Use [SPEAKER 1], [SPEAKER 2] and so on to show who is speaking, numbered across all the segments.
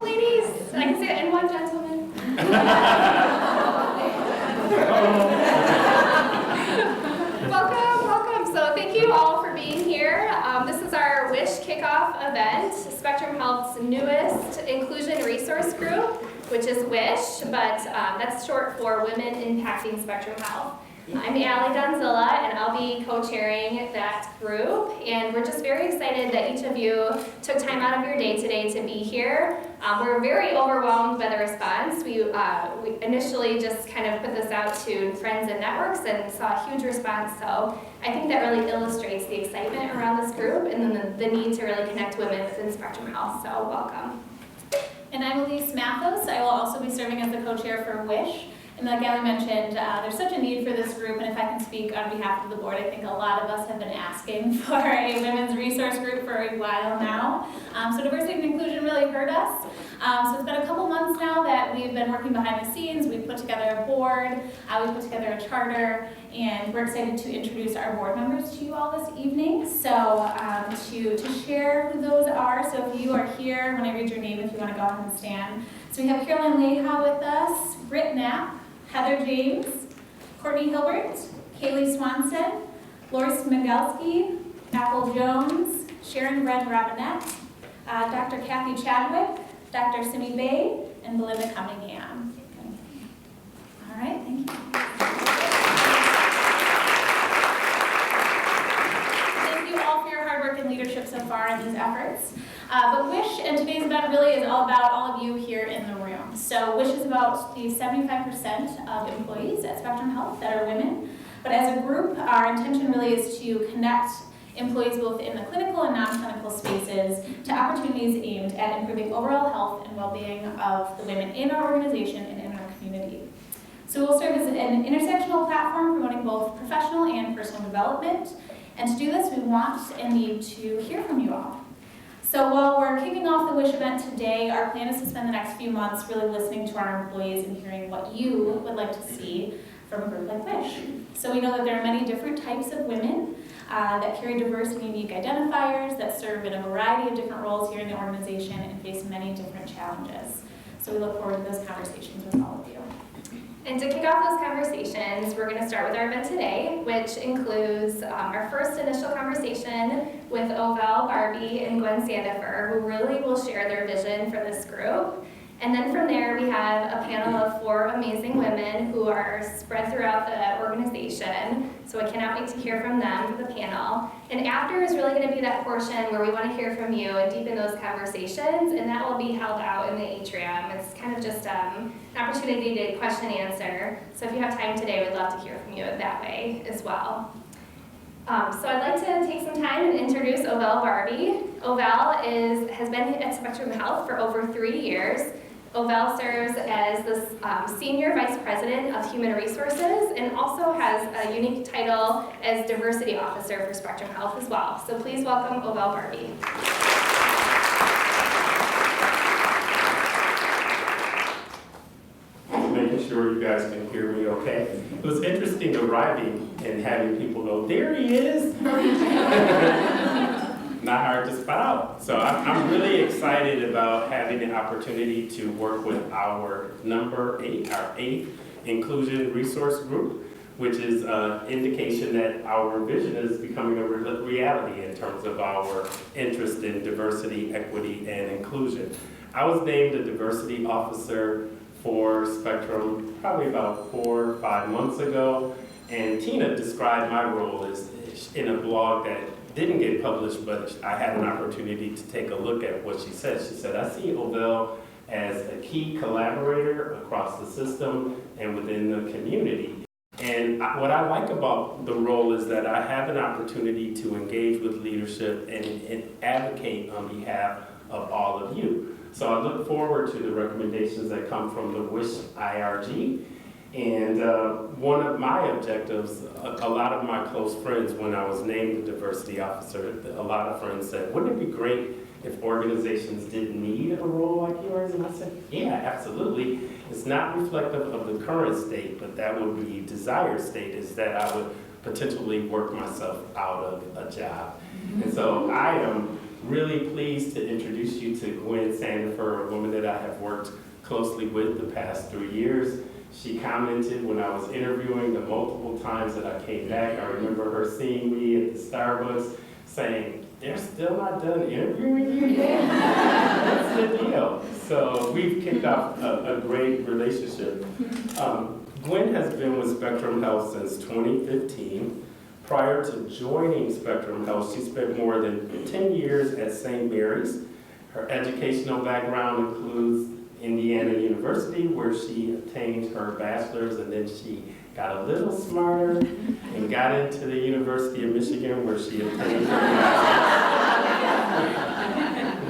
[SPEAKER 1] ladies. I can say it in one gentleman. Welcome. So thank you all for being here. This is our WISH kickoff event, Spectrum Health's newest inclusion resource group, which is WISH, but that's short for Women Impacting Spectrum Health. I'm Allie Donzilla, and I'll be co-chairing that group, and we're just very excited that each of you took time out of your day today to be here. We're very overwhelmed by the response. We initially just kind of put this out to friends and networks and saw a huge response, so I think that really illustrates the excitement around this group and then the need to really connect women within Spectrum Health, so welcome.
[SPEAKER 2] And I'm Elise Mathos. I will also be serving as the co-chair for WISH. And like Allie mentioned, there's such a need for this group, and if I can speak on behalf of the board, I think a lot of us have been asking for a women's resource group for a while now. So diversity and inclusion really hurt us. So it's been a couple months now that we've been working behind the scenes. We've put together a board, we put together a charter, and we're excited to introduce our board members to you all this evening. So to share who those are, so if you are here, when I read your name, if you want to go ahead and stand. So we have Caroline Leha with us, Britt Knapp, Heather James, Courtney Hilbert, Kaylee Swanson, Loris Migalski, Apple Jones, Sharon Red Robinette, Dr. Kathy Chadwick, Dr. Simi Bay, and Belinda Cunningham. All right, thank you. Thank you all for your hard work and leadership so far in these efforts. But WISH and today's event really is all about all of you here in the room. So WISH is about the 75% of employees at Spectrum Health that are women. But as a group, our intention really is to connect employees both in the clinical and non-clinical spaces to opportunities aimed at improving overall health and well-being of the women in our organization and in our community. So we'll serve as an intersectional platform promoting both professional and personal development. And to do this, we want and need to hear from you all. So while we're kicking off the WISH event today, our plan is to spend the next few months really listening to our employees and hearing what you would like to see from a group like WISH. So we know that there are many different types of women that carry diverse and unique identifiers, that serve in a variety of different roles here in the organization and face many different challenges. So we look forward to those conversations with all of you.
[SPEAKER 1] And to kick off those conversations, we're going to start with our event today, which includes our first initial conversation with Ovell Barbie and Gwen Sandifer, who really will share their vision for this group. And then from there, we have a panel of 4 amazing women who are spread throughout the organization. So I cannot wait to hear from them for the panel. And after is really going to be that portion where we want to hear from you and deepen those conversations, and that will be held out in the atrium. It's kind of just an opportunity to question and answer. So if you have time today, we'd love to hear from you that way as well. So I'd like to take some time and introduce Ovell Barbie. Ovell has been at Spectrum Health for over 3 years. Ovell serves as the Senior Vice President of Human Resources and also has a unique title as Diversity Officer for Spectrum Health as well. So please welcome Ovell Barbie.
[SPEAKER 3] Making sure you guys can hear me okay. It was interesting arriving and having people go, there he is. Not hard to spot out. So I'm really excited about having the opportunity to work with our number 8, our 8th inclusion resource group, which is an indication that our vision is becoming a reality in terms of our interest in diversity, equity, and inclusion. I was named a diversity officer for Spectrum probably about 4 or 5 months ago, and Tina described my role as in a blog that didn't get published, but I had an opportunity to take a look at what she said. She said, I see Ovell as a key collaborator across the system and within the community. And what I like about the role is that I have an opportunity to engage with leadership and advocate on behalf of all of you. So I look forward to the recommendations that come from the WISH IRG. And one of my objectives, a lot of my close friends, when I was named the diversity officer, a lot of friends said, wouldn't it be great if organizations didn't need a role like yours? And I said, yeah, absolutely. It's not reflective of the current state, but that would be desired state, is that I would potentially work myself out of a job. And so I am really pleased to introduce you to Gwen Sandifer, a woman that I have worked closely with the past 3 years. She commented when I was interviewing the multiple times that I came back. I remember her seeing me at the Starbucks saying, "They're still not done interviewing you yet?" That's the deal. So we've kicked off a great relationship. Gwen has been with Spectrum Health since 2015. Prior to joining Spectrum Health, she spent more than 10 years at St. Mary's. Her educational background includes Indiana University, where she obtained her bachelor's, and then she got a little smarter and got into the University of Michigan, where she obtained her master's.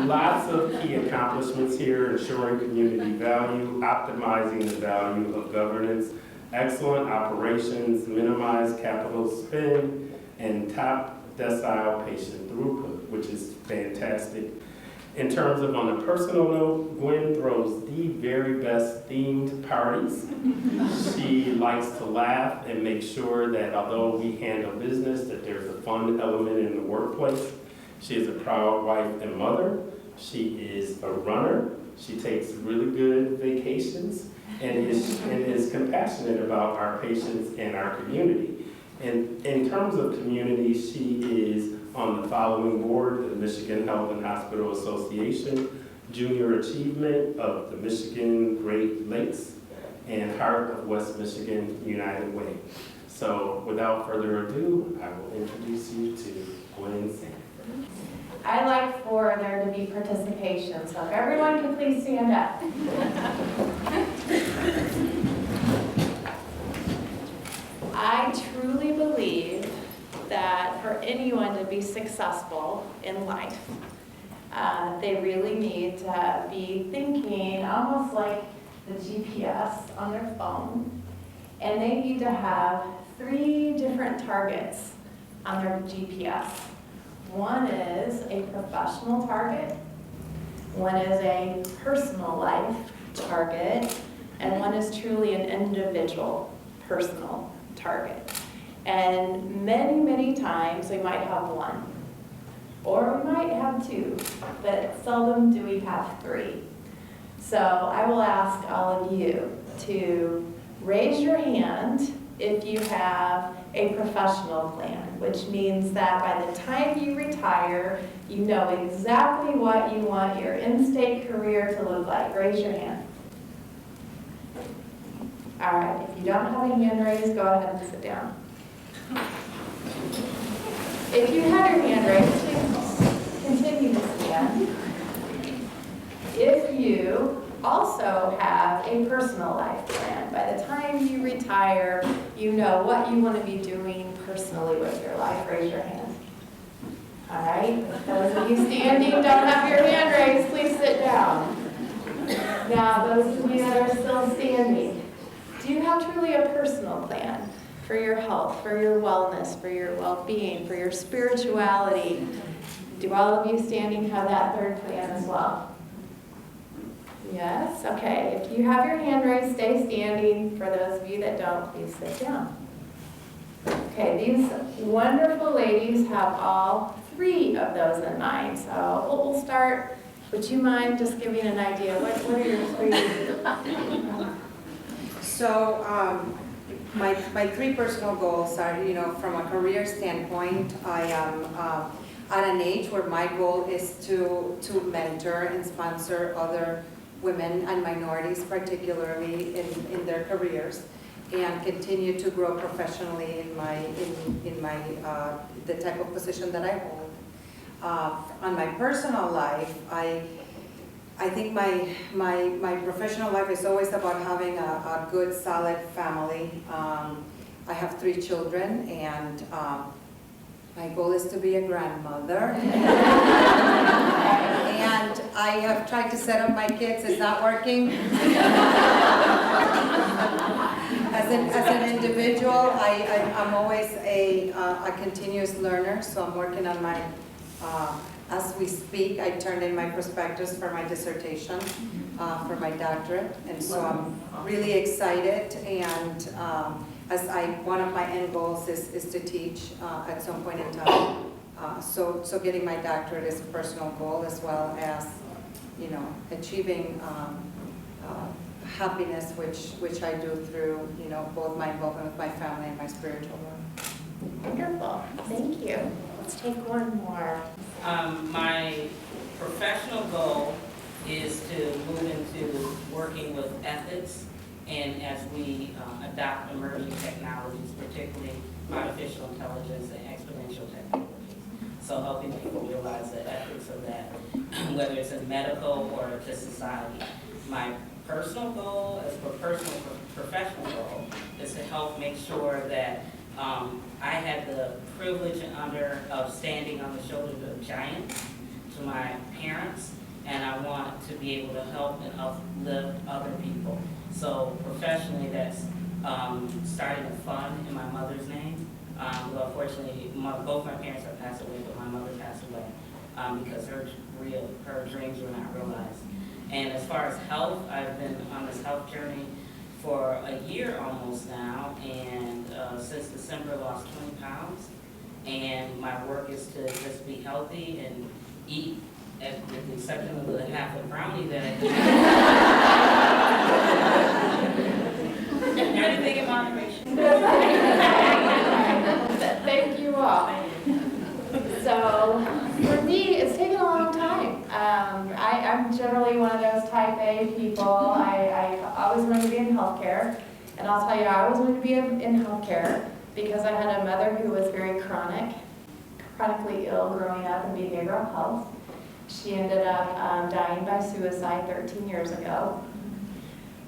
[SPEAKER 3] Lots of key accomplishments here: ensuring community value, optimizing the value of governance, excellent operations, minimize capital spend, and top decile patient throughput, which is fantastic. In terms of on a personal note, Gwen throws the very best themed parties. She likes to laugh and make sure that although we handle business, that there's a fun element in the workplace. She is a proud wife and mother. She is a runner. She takes really good vacations and is compassionate about our patients and our community. And in terms of community, she is on the following board: the Michigan Health and Hospital Association, Junior Achievement of the Michigan Great Lakes, and Heart of West Michigan United Way. So without further ado, I will introduce you to Gwen Sandifer.
[SPEAKER 4] I'd like for there to be participation, so if everyone can please stand up. I truly believe that for anyone to be successful in life, they really need to be thinking almost like the GPS on their phone, and they need to have 3 different targets on their GPS. One is a professional target, one is a personal life target, and one is truly an individual personal target. And many, many times we might have 1, or we might have 2, but seldom do we have 3. So I will ask all of you to raise your hand if you have a professional plan, which means that by the time you retire, you know exactly what you want your in-state career to look like. Raise your hand. All right, if you don't have a hand raised, go ahead and sit down. If you have your hand raised, please continue to stand. If you also have a personal life plan, by the time you retire, you know what you want to be doing personally with your life. Raise your hand. All right, those of you standing, don't have your hand raised, please sit down. Now, those of you that are still standing, do you have truly a personal plan for your health, for your wellness, for your well-being, for your spirituality? Do all of you standing have that 3rd plan as well? Yes? Okay. If you have your hand raised, stay standing. For those of you that don't, please sit down. Okay, these wonderful ladies have all 3 of those in mind. So we'll start. Would you mind just giving an idea? What are your 3?
[SPEAKER 5] So my 3 personal goals are, from a career standpoint, I am at an age where my goal is to mentor and sponsor other women and minorities, particularly in their careers, and continue to grow professionally in my the type of position that I hold. On my personal life, I think my professional life is always about having a good, solid family. I have 3 children, and my goal is to be a grandmother. And I have tried to set up my kids. It's not working. As an individual, I'm always a continuous learner, so I'm working on my as we speak. I turned in my prospectus for my dissertation, for my doctorate, and so I'm really excited. And one of my end goals is to teach at some point in time. So getting my doctorate is a personal goal, as well as, achieving happiness, which I do through, both my involvement with my family and my spiritual work.
[SPEAKER 4] Wonderful, thank you. Let's take one more.
[SPEAKER 6] My professional goal is to move into working with ethics, and as we adopt emerging technologies, particularly artificial intelligence and exponential technologies. So helping people realize the ethics of that, whether it's in medical or to society. My personal goal, as for personal professional goal, is to help make sure that I had the privilege and honor of standing on the shoulders of giants to my parents, and I want to be able to help and uplift other people. So professionally, that's starting a fund in my mother's name. Well, fortunately, both my parents have passed away, but my mother passed away because her dreams were not realized. And as far as health, I've been on this health journey for a year almost now, and since December lost 20 pounds. And my work is to just be healthy and eat, with the exception of the half a brownie that I do. Everything in moderation.
[SPEAKER 4] Thank you all. So, for me, it's taken a long time. I'm generally one of those type A people. I always wanted to be in healthcare. And I'll tell you, I always wanted to be in healthcare because I had a mother who was very chronically ill growing up in behavioral health. She ended up dying by suicide 13 years ago.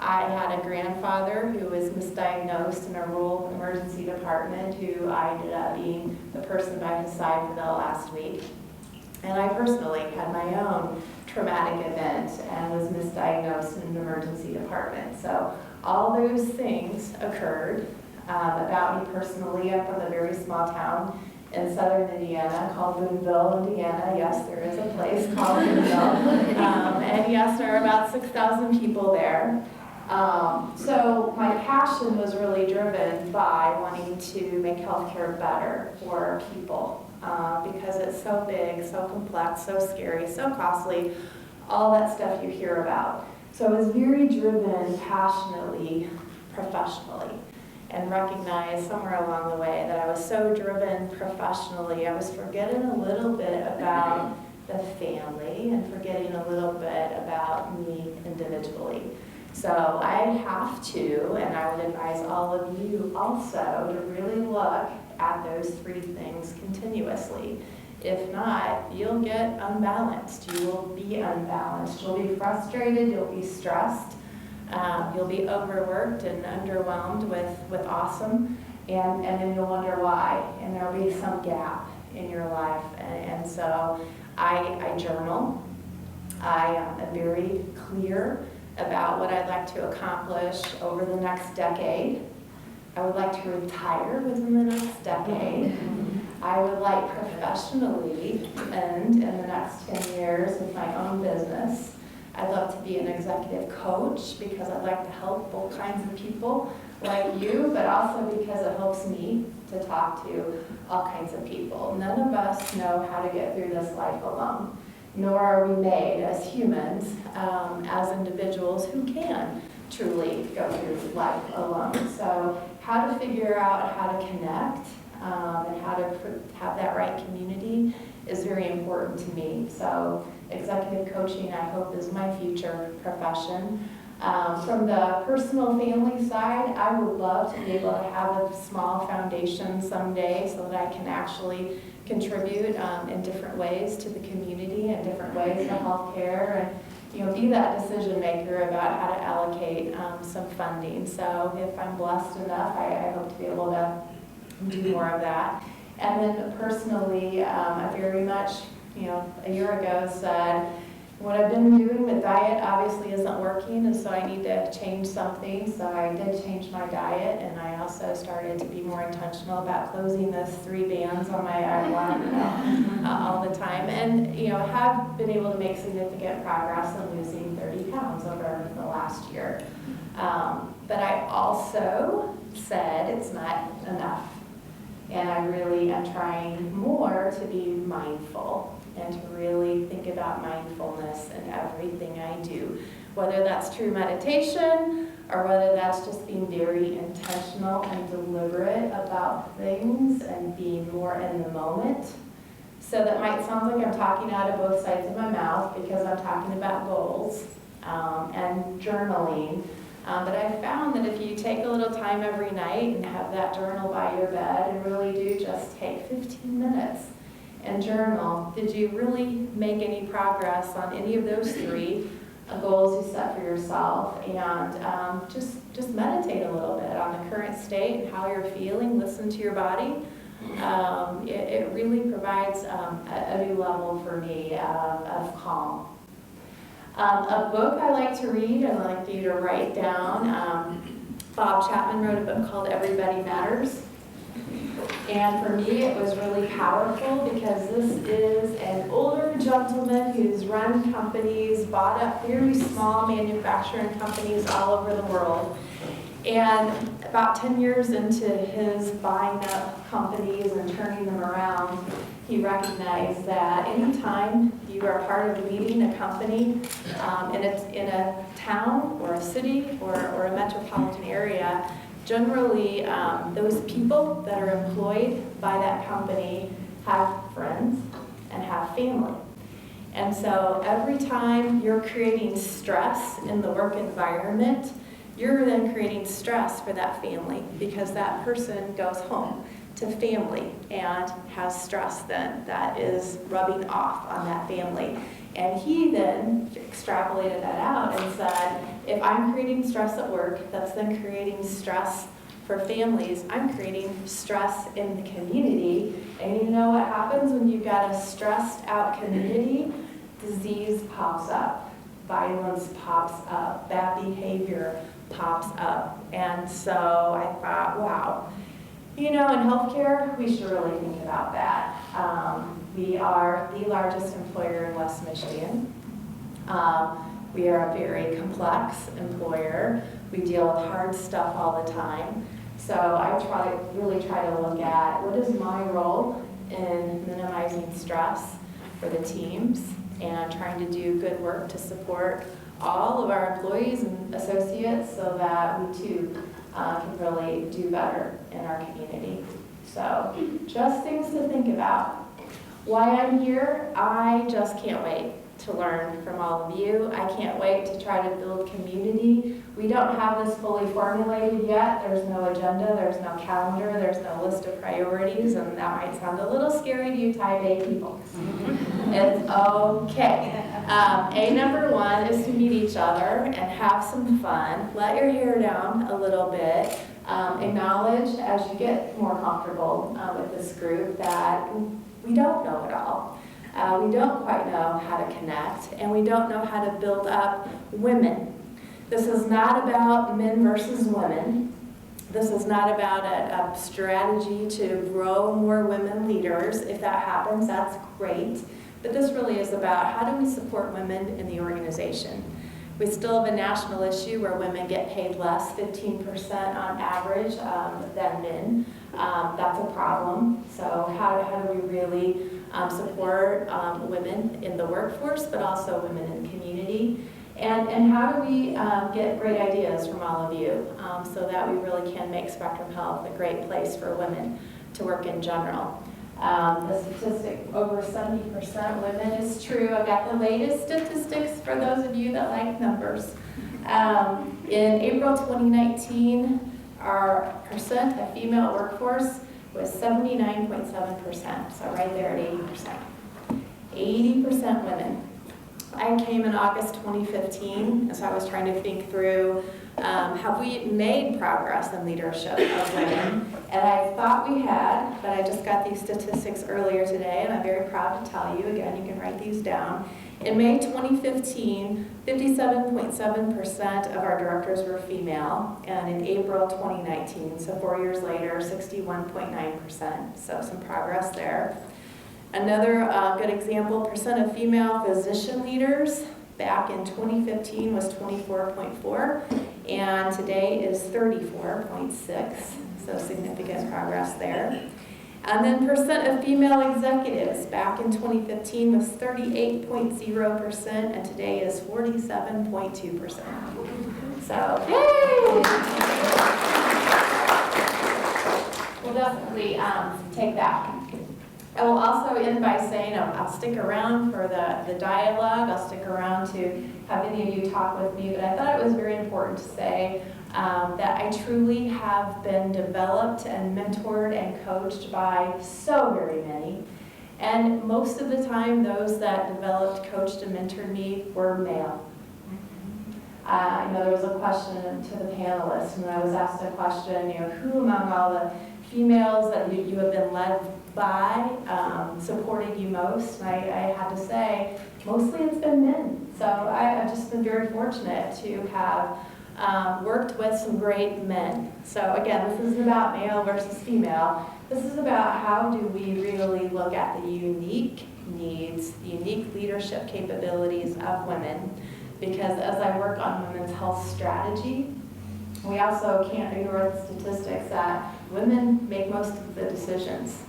[SPEAKER 4] I had a grandfather who was misdiagnosed in a rural emergency department, who I ended up being the person by his side for the last week. And I personally had my own traumatic event and was misdiagnosed in an emergency department. So all those things occurred about me personally. I'm from a very small town in southern Indiana called Boonville, Indiana. Yes, there is a place called Boonville. And yes, there are about 6,000 people there. So my passion was really driven by wanting to make healthcare better for people because it's so big, so complex, so scary, so costly, all that stuff you hear about. So I was very driven passionately, professionally, and recognized somewhere along the way that I was so driven professionally, I was forgetting a little bit about the family and forgetting a little bit about me individually. So I have to, and I would advise all of you also, to really look at those three things continuously. If not, you'll get unbalanced. You will be unbalanced. You'll be frustrated. You'll be stressed. You'll be overworked and underwhelmed with awesome, and then you'll wonder why, and there'll be some gap in your life. And so I journal. I am very clear about what I'd like to accomplish over the next decade. I would like to retire within the next decade. I would like professionally end in the next 10 years with my own business. I'd love to be an executive coach because I'd like to help all kinds of people like you, but also because it helps me to talk to all kinds of people. None of us know how to get through this life alone, nor are we made as humans, as individuals who can truly go through life alone. So how to figure out how to connect and how to have that right community is very important to me. So executive coaching, I hope, is my future profession. From the personal family side, I would love to be able to have a small foundation someday so that I can actually contribute in different ways to the community and different ways to healthcare, and be that decision maker about how to allocate some funding. So if I'm blessed enough, I hope to be able to do more of that. And then personally, I very much, a year ago said, what I've been doing with diet obviously isn't working, and so I need to change something. So I did change my diet, and I also started to be more intentional about closing those 3 bands on my I1 all the time. And, have been able to make significant progress in losing 30 pounds over the last year. But I also said it's not enough. And I really am trying more to be mindful and to really think about mindfulness in everything I do, whether that's true meditation or whether that's just being very intentional and deliberate about things and being more in the moment. So that might sound like I'm talking out of both sides of my mouth because I'm talking about goals and journaling. But I've found that if you take a little time every night and have that journal by your bed and really do just take 15 minutes and journal, did you really make any progress on any of those three goals you set for yourself? And just meditate a little bit on the current state and how you're feeling, listen to your body. It really provides a new level for me of calm. A book I like to read and I like for you to write down, Bob Chapman wrote a book called Everybody Matters. And for me, it was really powerful because this is an older gentleman who's run companies, bought up very small manufacturing companies all over the world. And about 10 years into his buying up companies and turning them around, he recognized that anytime you are part of leading a company in a town or a city or a metropolitan area, generally those people that are employed by that company have friends and have family. And so every time you're creating stress in the work environment, you're then creating stress for that family because that person goes home to family and has stress then that is rubbing off on that family. And he then extrapolated that out and said, if I'm creating stress at work, that's then creating stress for families, I'm creating stress in the community. And you know what happens when you've got a stressed out community? Disease pops up, violence pops up, bad behavior pops up. And so I thought, wow, you know, in healthcare, we should really think about that. We are the largest employer in West Michigan. We are a very complex employer. We deal with hard stuff all the time. So I really try to look at what is my role in minimizing stress for the teams and trying to do good work to support all of our employees and associates so that we too can really do better in our community. So just things to think about. Why I'm here, I just can't wait to learn from all of you. I can't wait to try to build community. We don't have this fully formulated yet. There's no agenda, there's no calendar, there's no list of priorities, and that might sound a little scary to you Type A people. It's okay. Number one is to meet each other and have some fun. Let your hair down a little bit. Acknowledge as you get more comfortable with this group that we don't know it all. We don't quite know how to connect, and we don't know how to build up women. This is not about men versus women. This is not about a strategy to grow more women leaders. If that happens, that's great. But this really is about how do we support women in the organization. We still have a national issue where women get paid less, 15% on average, than men. That's a problem. So how do we really support women in the workforce, but also women in the community? And how do we get great ideas from all of you so that we really can make Spectrum Health a great place for women to work in general? The statistic, over 70% women, is true. I've got the latest statistics for those of you that like numbers. In April 2019, our percent of female workforce was 79.7%, so right there at 80%. 80% women. I came in August 2015, and so I was trying to think through, have we made progress in leadership of women? And I thought we had, but I just got these statistics earlier today, and I'm very proud to tell you, again, you can write these down. In May 2015, 57.7% of our directors were female, and in April 2019, so 4 years later, 61.9%, so some progress there. Another good example, percent of female physician leaders back in 2015 was 24.4, and today is 34.6, so significant progress there. And then percent of female executives back in 2015 was 38.0%, and today is 47.2%. So, yay! We'll definitely take that. I will also end by saying I'll stick around for the dialogue. I'll stick around to have any of you talk with me, but I thought it was very important to say that I truly have been developed and mentored and coached by so very many. And most of the time, those that developed, coached, and mentored me were male. There was a question to the panelists when I was asked a question, who among all the females that you have been led by supported you most? And I had to say, mostly it's been men. So I've just been very fortunate to have worked with some great men. So again, this isn't about male versus female. This is about how do we really look at the unique needs, the unique leadership capabilities of women. Because as I work on women's health strategy, we also can't ignore the statistics that women make most of the decisions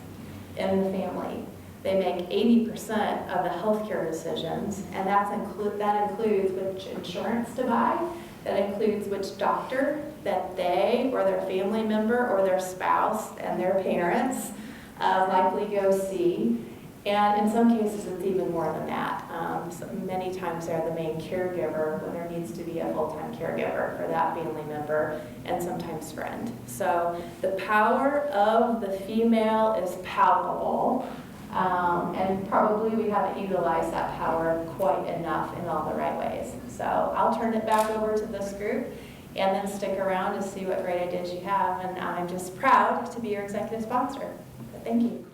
[SPEAKER 4] in the family. They make 80% of the healthcare decisions, and that includes which insurance to buy, that includes which doctor that they or their family member or their spouse and their parents likely go see. And in some cases, it's even more than that. So many times they're the main caregiver when there needs to be a full-time caregiver for that family member and sometimes friend. So the power of the female is palpable, and probably we haven't utilized that power quite enough in all the right ways. So I'll turn it back over to this group and then stick around to see what great ideas you have. And I'm just proud to be your executive sponsor. Thank you.